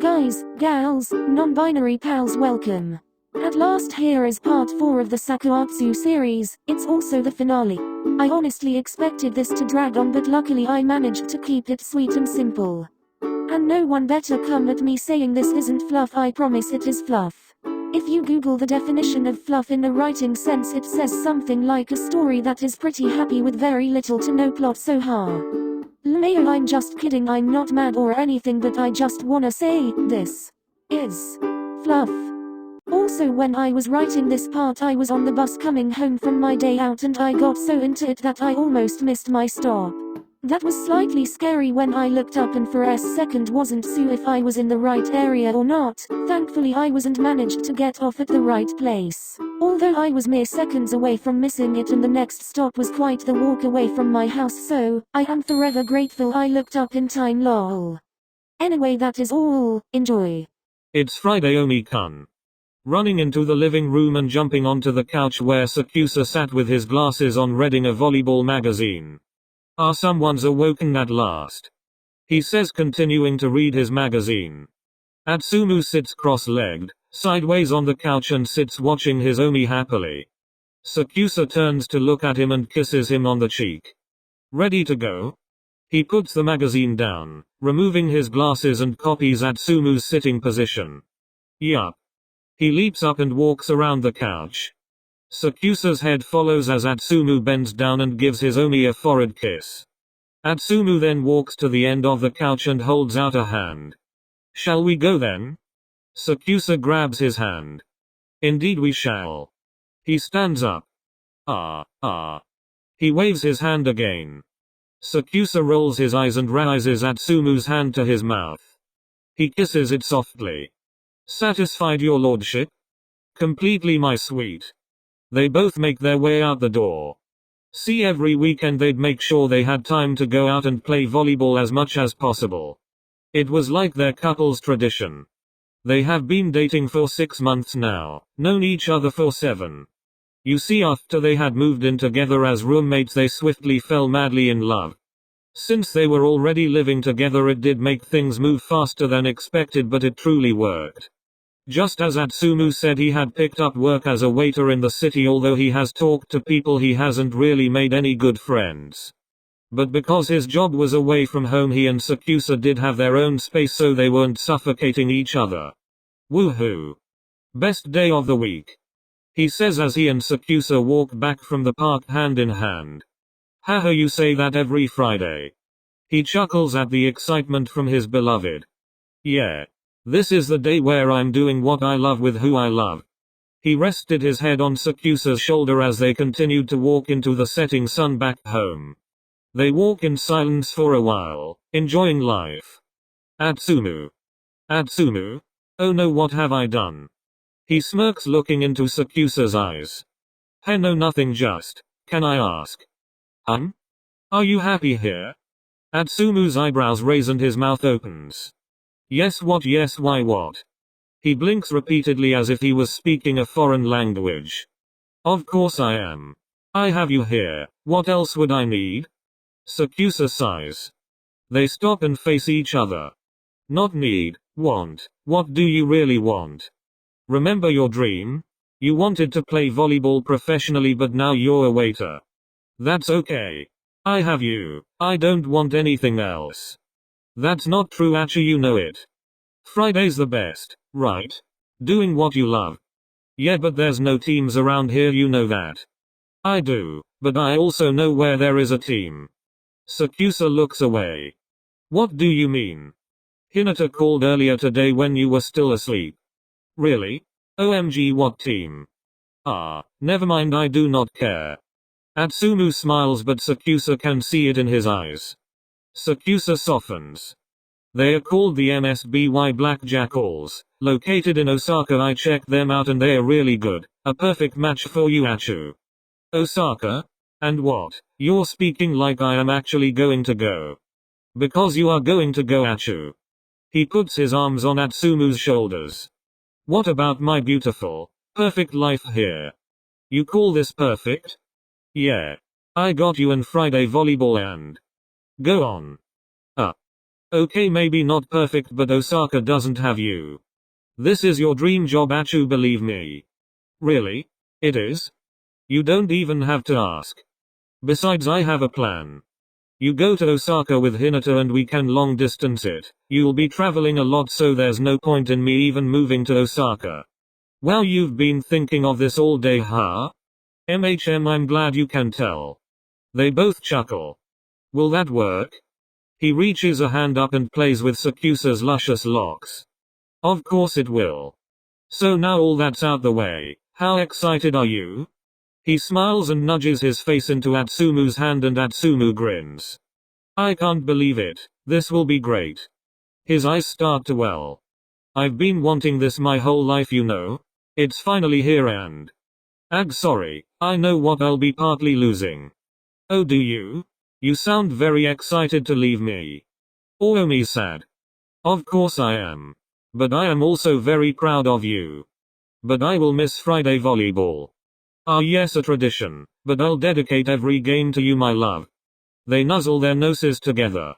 Guys, gals, non-binary pals, welcome. At last, here is part 4 of the SakuAtsu series. It's also the finale. I honestly expected this to drag on, but luckily I managed to keep it sweet and simple. And no one better come at me saying this isn't fluff. I promise it is fluff. If you Google the definition of fluff in a writing sense, it says something like a story that is pretty happy with very little to no plot. So lmao, I'm just kidding, I'm not mad or anything, but I just wanna say, this is fluff. Also, when I was writing this part, I was on the bus coming home from my day out and I got so into it that I almost missed my stop. That was slightly scary when I looked up and for a second wasn't sure if I was in the right area or not. Thankfully I was and managed to get off at the right place. Although I was mere seconds away from missing it, and the next stop was quite the walk away from my house, so I am forever grateful I looked up in time, lol. Anyway, that is all. Enjoy. It's Friday, Omi-kun. Running into the living room and jumping onto the couch where SakuAtsu sat with his glasses on reading a volleyball magazine. Someone's awoken at last, he says, continuing to read his magazine. Atsumu sits cross-legged, sideways on the couch and sits watching his Omi happily. SakuAtsu turns to look at him and kisses him on the cheek. Ready to go? He puts the magazine down, removing his glasses, and copies Atsumu's sitting position. Yup. He leaps up and walks around the couch. SakuAtsu's head follows as Atsumu bends down and gives his Omi a forehead kiss. Atsumu then walks to the end of the couch and holds out a hand. Shall we go then? SakuAtsu grabs his hand. Indeed we shall. He stands up. He waves his hand again. SakuAtsu rolls his eyes and raises Atsumu's hand to his mouth. He kisses it softly. Satisfied, your lordship? Completely, my sweet. They both make their way out the door. See, every weekend they'd make sure they had time to go out and play volleyball as much as possible. It was like their couple's tradition. They have been dating for 6 months now, known each other for 7. You see, after they had moved in together as roommates, they swiftly fell madly in love. Since they were already living together, it did make things move faster than expected, but it truly worked. Just as Atsumu said, he had picked up work as a waiter in the city. Although he has talked to people, he hasn't really made any good friends. But because his job was away from home, he and SakuAtsu did have their own space, so they weren't suffocating each other. Woohoo! Best day of the week, he says as he and SakuAtsu walk back from the park hand in hand. Haha, you say that every Friday. He chuckles at the excitement from his beloved. Yeah. This is the day where I'm doing what I love with who I love. He rested his head on SakuAtsu's shoulder as they continued to walk into the setting sun back home. They walk in silence for a while, enjoying life. Atsumu. Oh no, what have I done? He smirks, looking into SakuAtsu's eyes. Hey, no, nothing, just, can I ask? Are you happy here? Atsumu's eyebrows raise and his mouth opens. Yes, what? Yes, why, what? He blinks repeatedly as if he was speaking a foreign language. Of course I am. I have you here, what else would I need? SakuAtsu sighs. They stop and face each other. Not need, want. What do you really want? Remember your dream? You wanted to play volleyball professionally, but now you're a waiter. That's okay. I have you. I don't want anything else. That's not true, Atsu, you know it. Friday's the best, right? Doing what you love. Yeah, but there's no teams around here, you know that. I do, but I also know where there is a team. SakuAtsu looks away. What do you mean? Hinata called earlier today when you were still asleep. Really? OMG, what team? Never mind, I do not care. Atsumu smiles, but SakuAtsu can see it in his eyes. SakuAtsu softens. They are called the MSBY Black Jackals, located in Osaka. I checked them out and they are really good, a perfect match for you, Atsu. Osaka? And what? You're speaking like I am actually going to go. Because you are going to go, Atsu. He puts his arms on Atsumu's shoulders. What about my beautiful, perfect life here? You call this perfect? Yeah. I got you and Friday volleyball and... Go on. Okay, maybe not perfect, but Osaka doesn't have you. This is your dream job, Atsu, believe me. Really? It is? You don't even have to ask. Besides, I have a plan. You go to Osaka with Hinata and we can long distance it. You'll be traveling a lot, so there's no point in me even moving to Osaka. Wow, you've been thinking of this all day, huh? I'm glad you can tell. They both chuckle. Will that work? He reaches a hand up and plays with SakuAtsu's luscious locks. Of course it will. So now all that's out the way, how excited are you? He smiles and nudges his face into Atsumu's hand and Atsumu grins. I can't believe it, this will be great. His eyes start to well. I've been wanting this my whole life, you know. It's finally here and... sorry, I know what I'll be partly losing. Oh, do you? You sound very excited to leave me. Omi sad. Of course I am. But I am also very proud of you. But I will miss Friday volleyball. Ah yes, a tradition, but I'll dedicate every game to you, my love. They nuzzle their noses together.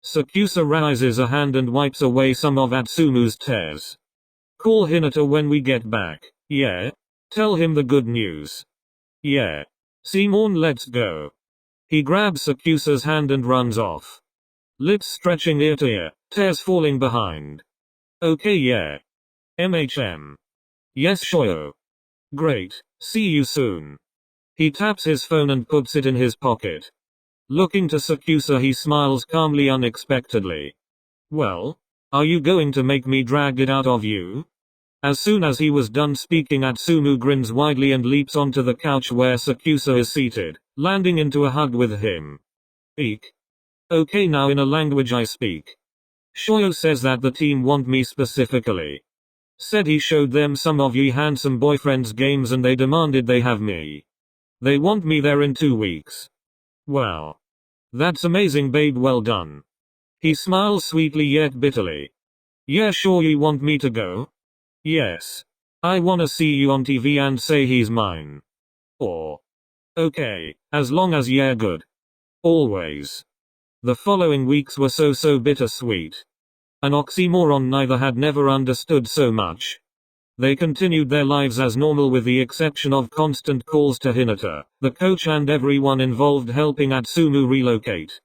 SakuAtsu raises a hand and wipes away some of Atsumu's tears. Call Hinata when we get back, yeah? Tell him the good news. Yeah. Simon, let's go. He grabs SakuAtsu's hand and runs off. Lips stretching ear to ear, tears falling behind. Okay, yeah. Yes, Shoyo. Great, see you soon. He taps his phone and puts it in his pocket. Looking to SakuAtsu, he smiles calmly unexpectedly. Well? Are you going to make me drag it out of you? As soon as he was done speaking, Atsumu grins widely and leaps onto the couch where SakuAtsu is seated, landing into a hug with him. Eek. Okay, now in a language I speak. Shoyo says that the team want me specifically. Said he showed them some of ye handsome boyfriend's games and they demanded they have me. They want me there in 2 weeks. Wow. That's amazing, babe, well done. He smiles sweetly yet bitterly. Yeah, sure, you want me to go? Yes. I wanna see you on TV and say he's mine. Or. Okay, as long as you're good. Always. The following weeks were so bittersweet. An oxymoron neither had never understood so much. They continued their lives as normal with the exception of constant calls to Hinata, the coach, and everyone involved helping Atsumu relocate.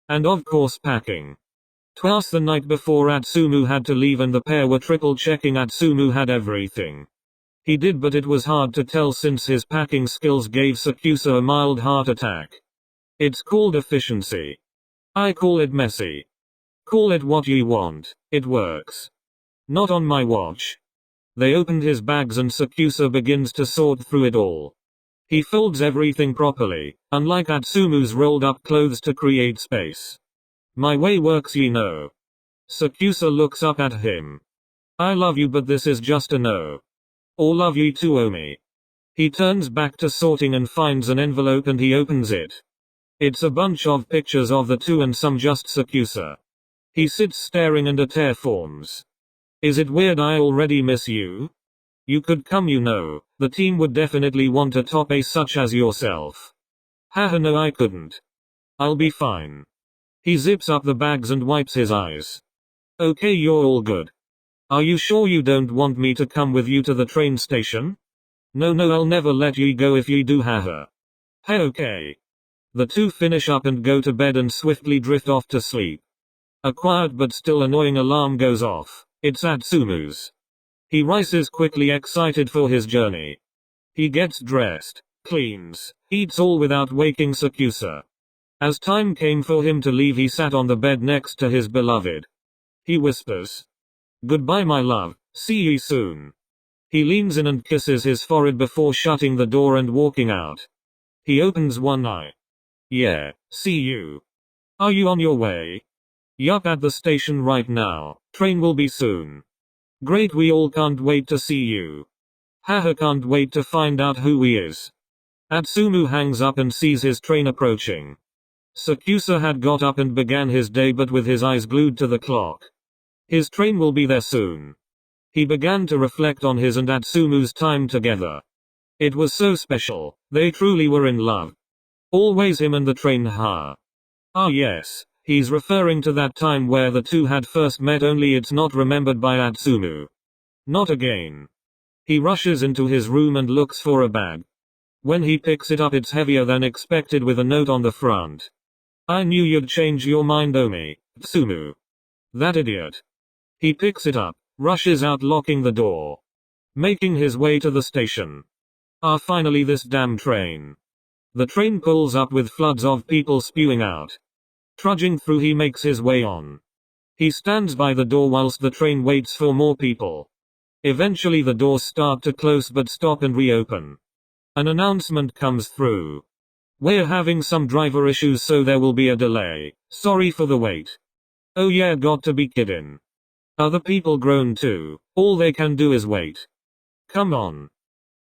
And of course packing. Twice the night before Atsumu had to leave and the pair were triple checking Atsumu had everything. He did, but it was hard to tell since his packing skills gave SakuAtsu a mild heart attack. It's called efficiency. I call it messy. Call it what you want, it works. Not on my watch. They opened his bags and SakuAtsu begins to sort through it all. He folds everything properly, unlike Atsumu's rolled up clothes to create space. My way works, you know. SakuAtsu looks up at him. I love you, but this is just a no. Or love you too, Omi. He turns back to sorting and finds an envelope and he opens it. It's a bunch of pictures of the two and some just SakuAtsu. He sits staring and a tear forms. Is it weird I already miss you? You could come, you know. The team would definitely want a top ace such as yourself. Haha, no, I couldn't. I'll be fine. He zips up the bags and wipes his eyes. Okay, you're all good. Are you sure you don't want me to come with you to the train station? No, I'll never let you go if you do, haha. Hey, okay. The two finish up and go to bed and swiftly drift off to sleep. A quiet but still annoying alarm goes off. It's Atsumu's. He rises quickly, excited for his journey. He gets dressed, cleans, eats all without waking SakuAtsu. As time came for him to leave, he sat on the bed next to his beloved. He whispers, "Goodbye, my love, see you soon." He leans in and kisses his forehead before shutting the door and walking out. He opens one eye. Yeah, see you. Are you on your way? Yup, at the station right now. Train will be soon. Great, we all can't wait to see you. Haha, can't wait to find out who he is. Atsumu hangs up and sees his train approaching. SakuAtsu had got up and began his day, but with his eyes glued to the clock. His train will be there soon. He began to reflect on his and Atsumu's time together. It was so special, they truly were in love. Always him and the train, huh? Ah yes, He's referring to that time where the two had first met, only it's not remembered by Atsumu. Not again. He rushes into his room and looks for a bag. When he picks it up, it's heavier than expected with a note on the front. I knew you'd change your mind, Omi, Atsumu. That idiot. He picks it up, rushes out, locking the door. Making his way to the station. Finally, this damn train. The train pulls up with floods of people spewing out. Trudging through, he makes his way on. He stands by the door whilst the train waits for more people. Eventually the doors start to close but stop and reopen. An announcement comes through. We're having some driver issues, so there will be a delay. Sorry for the wait. Oh yeah, got to be kidding. Other people groan too. All they can do is wait. Come on.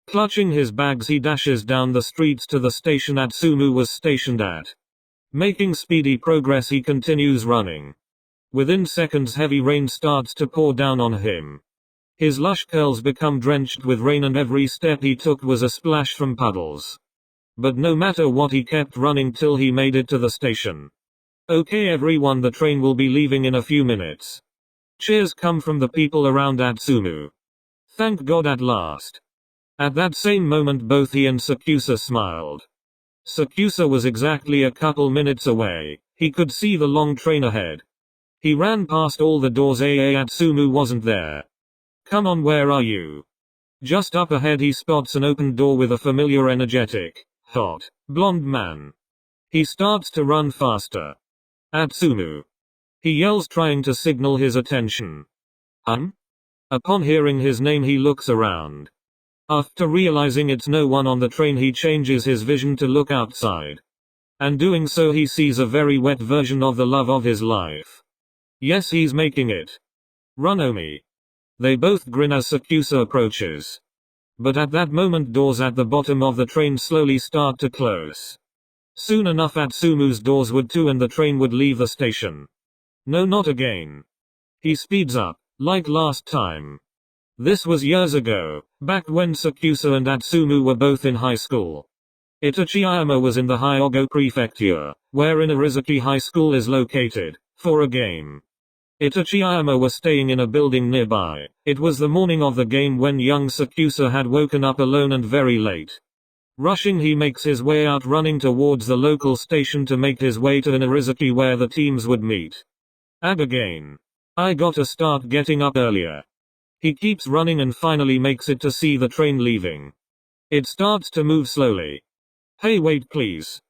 Clutching his bags, he dashes down the streets to the station Atsumu was stationed at. Making speedy progress, he continues running. Within seconds, heavy rain starts to pour down on him. His lush curls become drenched with rain, and every step he took was a splash from puddles. But no matter what, he kept running till he made it to the station. Okay everyone, the train will be leaving in a few minutes. Cheers come from the people around Atsumu. Thank God at last. At that same moment both he and SakuAtsu smiled. SakuAtsu was exactly a couple minutes away. He could see the long train ahead. He ran past all the doors. Atsumu wasn't there. Come on, where are you? Just up ahead he spots an open door with a familiar, energetic, hot, blonde man. He starts to run faster. Atsumu. He yells, trying to signal his attention. Upon hearing his name he looks around. After realizing it's no one on the train, he changes his vision to look outside. And doing so he sees a very wet version of the love of his life. Yes, he's making it. Run, Omi. They both grin as SakuAtsu approaches. But at that moment doors at the bottom of the train slowly start to close. Soon enough Atsumu's doors would too, and the train would leave the station. No, not again. He speeds up, like last time. This was years ago, back when SakuAtsu and Atsumu were both in high school. Itachiayama was in the Hyogo Prefecture, where Inarizaki High School is located, for a game. Itachiayama was staying in a building nearby. It was the morning of the game when young SakuAtsu had woken up alone and very late. Rushing, he makes his way out, running towards the local station to make his way to Inarizaki where the teams would meet. Again. I gotta start getting up earlier. He keeps running and finally makes it to see the train leaving. It starts to move slowly. Hey, wait please.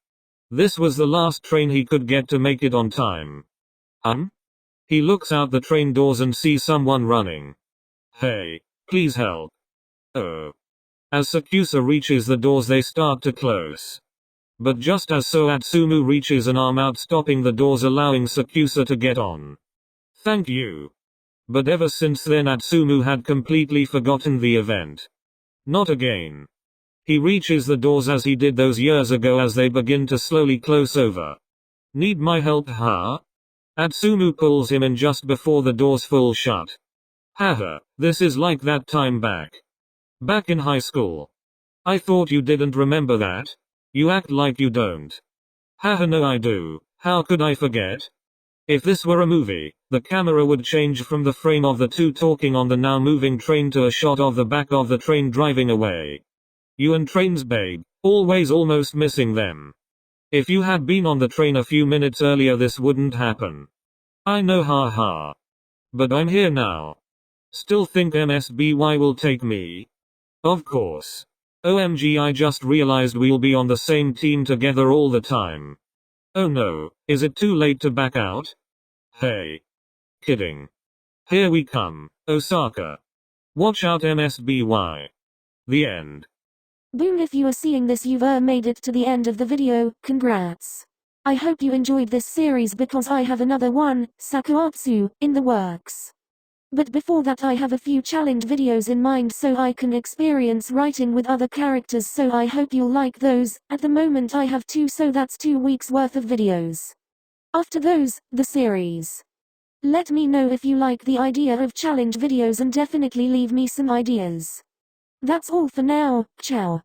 This was the last train he could get to make it on time. He looks out the train doors and sees someone running. Hey, please help. Oh. As SakuAtsu reaches the doors, they start to close. But just as so, Atsumu reaches an arm out, stopping the doors, allowing SakuAtsu to get on. Thank you. But ever since then Atsumu had completely forgotten the event. Not again. He reaches the doors as he did those years ago as they begin to slowly close over. Need my help, huh? Atsumu pulls him in just before the doors fall shut. Haha, this is like that time back in high school. I thought you didn't remember that. You act like you don't. Haha, no I do. How could I forget? If this were a movie, the camera would change from the frame of the two talking on the now moving train to a shot of the back of the train driving away. You and trains, babe, always almost missing them. If you had been on the train a few minutes earlier this wouldn't happen. I know, haha. But I'm here now. Still think MSBY will take me? Of course. OMG, I just realized we'll be on the same team together all the time. Oh no, is it too late to back out? Hey. Kidding. Here we come, Osaka. Watch out MSBY. The end. Boom, if you are seeing this you've made it to the end of the video, congrats. I hope you enjoyed this series because I have another one, SakuAtsu, in the works. But before that I have a few challenge videos in mind so I can experience writing with other characters, so I hope you'll like those. At the moment I have 2, so that's 2 weeks worth of videos. After those, the series. Let me know if you like the idea of challenge videos and definitely leave me some ideas. That's all for now, ciao.